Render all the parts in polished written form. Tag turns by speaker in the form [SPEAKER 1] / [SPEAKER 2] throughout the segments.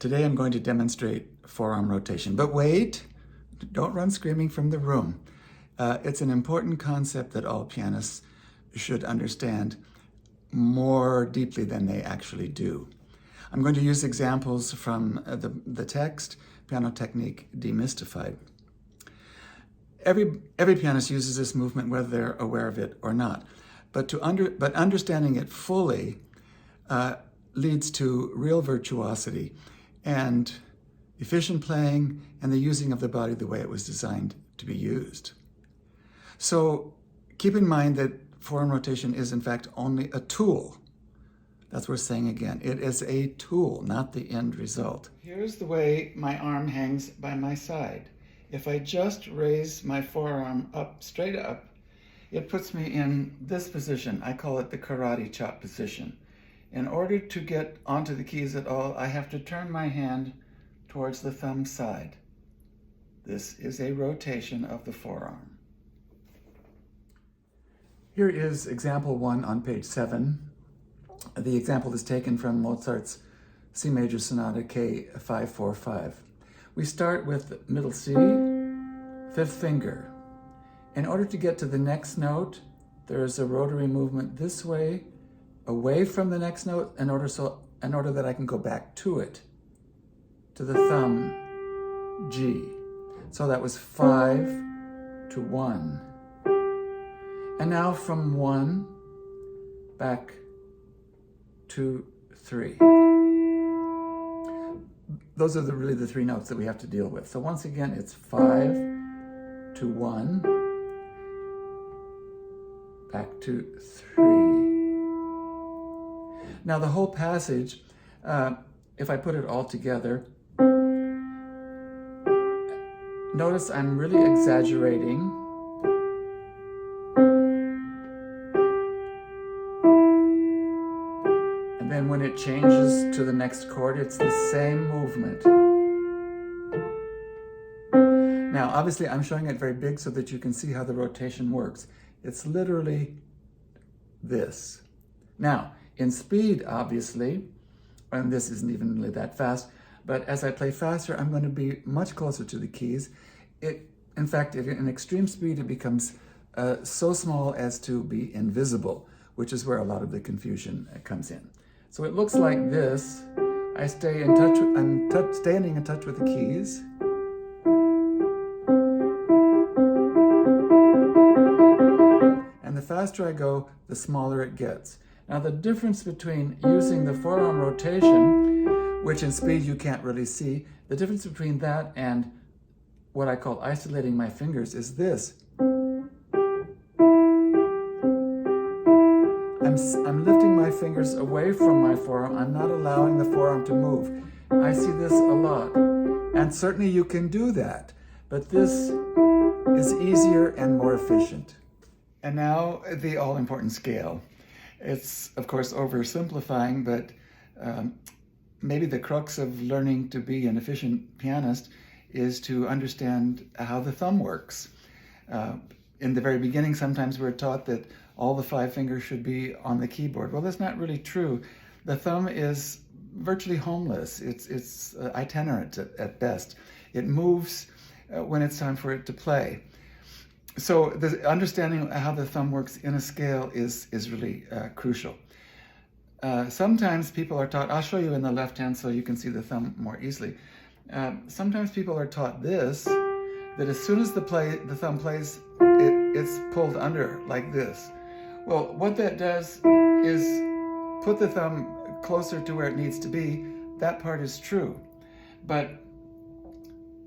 [SPEAKER 1] Today I'm going to demonstrate forearm rotation. But wait, don't run screaming from the room. It's an important concept that all pianists should understand more deeply than they actually do. I'm going to use examples from the text, Piano Technique Demystified. Every pianist uses this movement whether they're aware of it or not. But understanding it fully leads to real virtuosity and efficient playing and the using of the body the way it was designed to be used. So keep in mind that forearm rotation is in fact only a tool. That's what we're saying again. It is a tool, not the end result. Here's the way my arm hangs by my side. If I just raise my forearm up, straight up, it puts me in this position. I call it the karate chop position. In order to get onto the keys at all, I have to turn my hand towards the thumb side. This is a rotation of the forearm. Here is example 1 on page 7. The example is taken from Mozart's C major sonata K545. We start with middle C, 5th finger. In order to get to the next note, there is a rotary movement this way, away from the next note, in order that I can go back to it, to the thumb G. So that was 5 to 1. And now from 1 back to 3. Those are really the 3 notes that we have to deal with. So once again, it's 5 to 1, back to 3. Now the whole passage, if I put it all together, notice I'm really exaggerating. And then when it changes to the next chord, it's the same movement. Now, obviously, I'm showing it very big so that you can see how the rotation works. It's literally this. Now, in speed, obviously, and this isn't even really that fast, but as I play faster, I'm going to be much closer to the keys. In fact, in extreme speed, it becomes so small as to be invisible, which is where a lot of the confusion comes in. So it looks like this. I'm standing in touch with the keys. And the faster I go, the smaller it gets. Now the difference between using the forearm rotation, which in speed you can't really see, the difference between that and what I call isolating my fingers is this. I'm lifting my fingers away from my forearm. I'm not allowing the forearm to move. I see this a lot. And certainly you can do that, but this is easier and more efficient. And now the all-important scale. It's, of course, oversimplifying, but maybe the crux of learning to be an efficient pianist is to understand how the thumb works. In the very beginning, sometimes we're taught that all the 5 fingers should be on the keyboard. Well, that's not really true. The thumb is virtually homeless. It's itinerant at best. It moves when it's time for it to play. So the understanding how the thumb works in a scale is really crucial. Sometimes people are taught, I'll show you in the left hand so you can see the thumb more easily. Sometimes people are taught this, that as soon as the thumb plays, it's pulled under like this. Well, what that does is put the thumb closer to where it needs to be. That part is true, but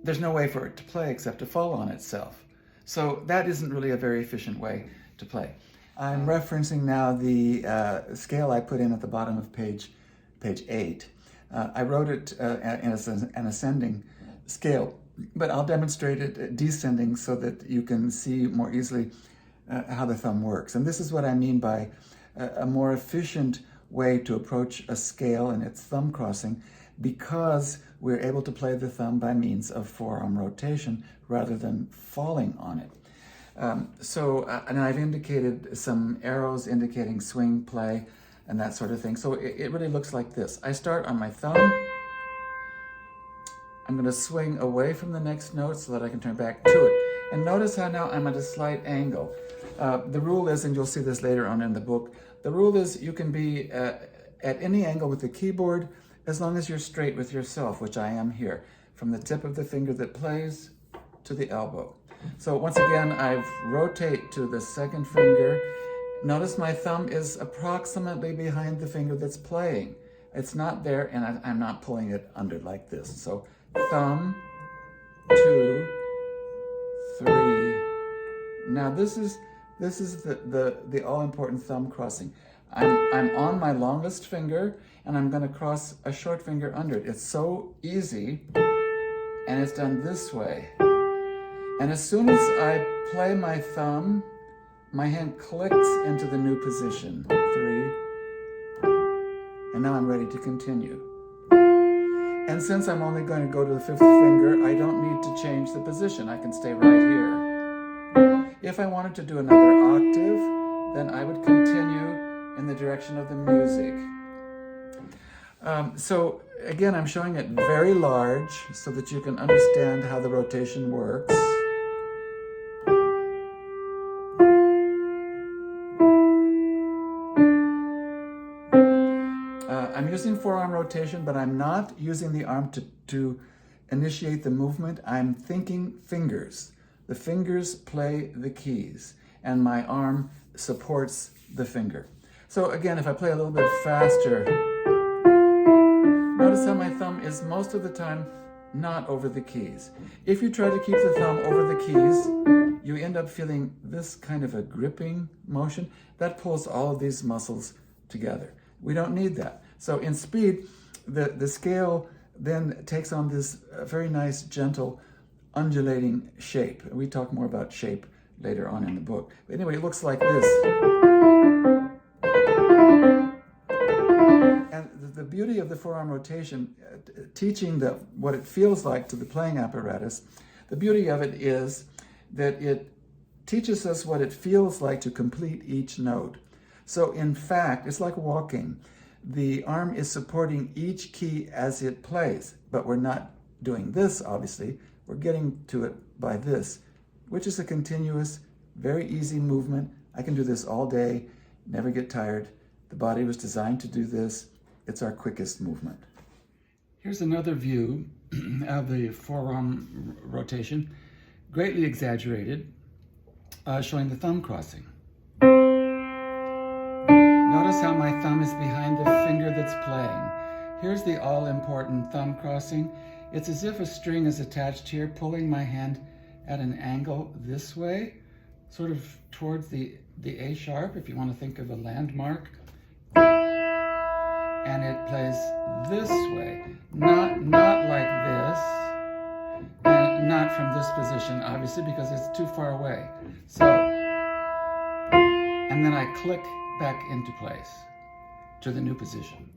[SPEAKER 1] there's no way for it to play except to fall on itself. So that isn't really a very efficient way to play. I'm referencing now the scale I put in at the bottom of page 8. I wrote it as an ascending scale, but I'll demonstrate it descending so that you can see more easily how the thumb works. And this is what I mean by a more efficient way to approach a scale and its thumb crossing, because we're able to play the thumb by means of forearm rotation rather than falling on it. And I've indicated some arrows indicating swing, play, and that sort of thing. So it really looks like this. I start on my thumb, I'm going to swing away from the next note so that I can turn back to it. And notice how now I'm at a slight angle. The rule is, and you'll see this later on in the book, the rule is you can be at any angle with the keyboard as long as you're straight with yourself, which I am here, from the tip of the finger that plays to the elbow. So once again, I rotate to the second finger. Notice my thumb is approximately behind the finger that's playing. It's not there, and I'm not pulling it under like this. So thumb, 2, 3. Now this is the all-important thumb crossing. I'm on my longest finger, and I'm going to cross a short finger under it. It's so easy, and it's done this way. And as soon as I play my thumb, my hand clicks into the new position. 3. And now I'm ready to continue. And since I'm only going to go to the 5th finger, I don't need to change the position. I can stay right here. If I wanted to do another octave, then I would continue in the direction of the music. So again, I'm showing it very large so that you can understand how the rotation works. I'm using forearm rotation, but I'm not using the arm to initiate the movement. I'm thinking fingers. The fingers play the keys, and my arm supports the finger. So again, if I play a little bit faster, notice how my thumb is most of the time not over the keys. If you try to keep the thumb over the keys, you end up feeling this kind of a gripping motion. That pulls all of these muscles together. We don't need that. So in speed, the scale then takes on this very nice, gentle, undulating shape. We talk more about shape later on in the book. But anyway, it looks like this. And the beauty of the forearm rotation, teaching what it feels like to the playing apparatus, the beauty of it is that it teaches us what it feels like to complete each note. So in fact, it's like walking. The arm is supporting each key as it plays, but we're not doing this, obviously. We're getting to it by this, which is a continuous, very easy movement. I can do this all day, never get tired. The body was designed to do this. It's our quickest movement. Here's another view of the forearm rotation, greatly exaggerated, showing the thumb crossing. Notice how my thumb is behind the finger that's playing. Here's the all-important thumb crossing. It's as if a string is attached here, pulling my hand at an angle this way, sort of towards the A sharp, if you want to think of a landmark. And it plays this way, not like this, and not from this position, obviously, because it's too far away. So, and then I click back into place to the new position.